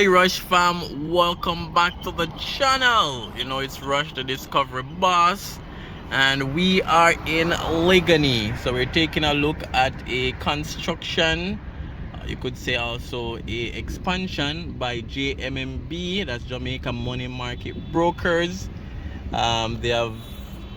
Hey Rush fam, welcome back to the channel. You know, it's Rush the Discovery Boss, and we are in Liguanea. So we're taking a look at a construction, you could say also a expansion by Jmmb, that's Jamaica Money Market Brokers. They have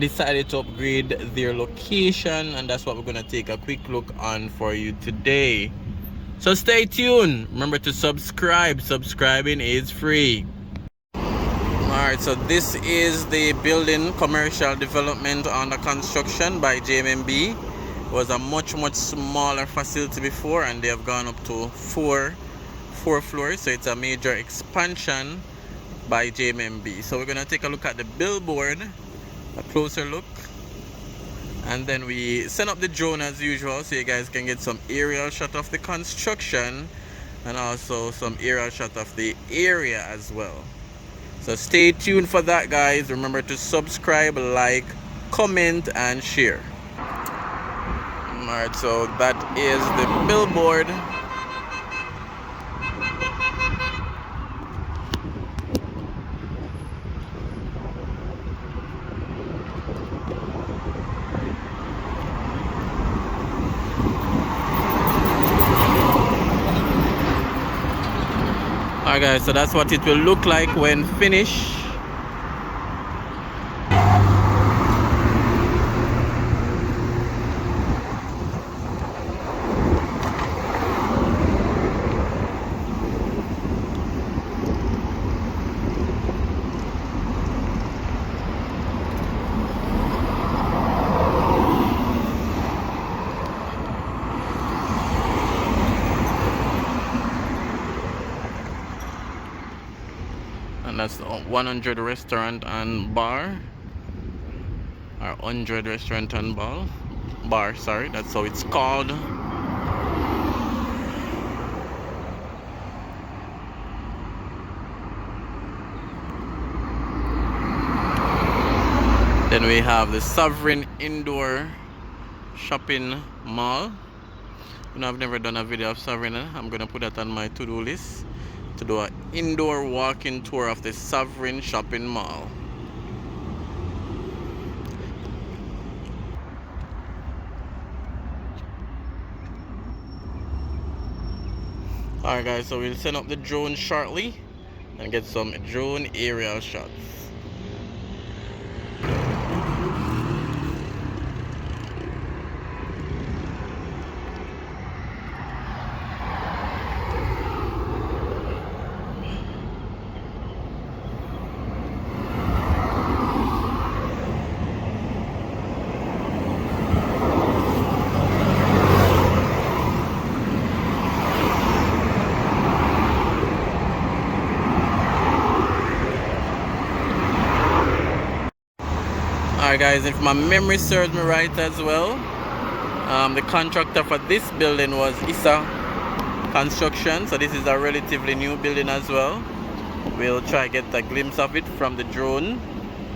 decided to upgrade their location, and that's what we're gonna take a quick look on for you today. So stay tuned. Remember to subscribe. Subscribing is free. Alright, so this is the building commercial development under construction by Jmmb. It was a much smaller facility before, and they have gone up to four floors. So it's a major expansion by Jmmb. So we're gonna take a look at the billboard, a closer look. And then we send up the drone as usual, so you guys can get some aerial shot of the construction and also some aerial shot of the area as well. So stay tuned for that, guys. Remember to subscribe, like, comment, and share. Alright, so that is the billboard. Alright guys, so that's what it will look like when finished. And that's 100 restaurant and bar, or 100 restaurant and bar, sorry, that's how it's called. Then we have the Sovereign Indoor Shopping Mall. You know, I've never done a video of Sovereign. I'm gonna put that on my to-do list to do an indoor walking tour of the Sovereign Shopping Mall. Alright guys, so we'll send up the drone shortly and get some drone aerial shots. Alright guys, if my memory serves me right as well, the contractor for this building was Issa Construction, so this is a relatively new building as well. We'll try to get a glimpse of it from the drone.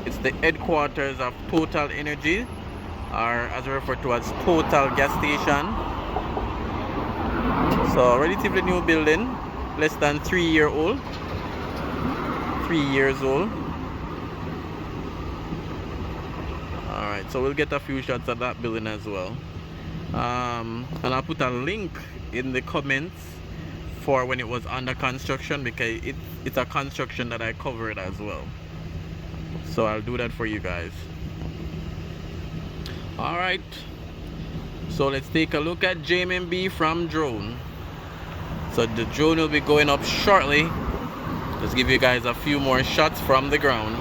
It's the headquarters of Total Energy, or as referred to as Total Gas Station. So relatively new building, less than 3 years old. Alright, so we'll get a few shots of that building as well. And I'll put a link in the comments for when it was under construction, because it's a construction that I covered as well. So I'll do that for you guys. Alright, so let's take a look at Jmmb from drone. So the drone will be going up shortly. Let's give you guys a few more shots from the ground.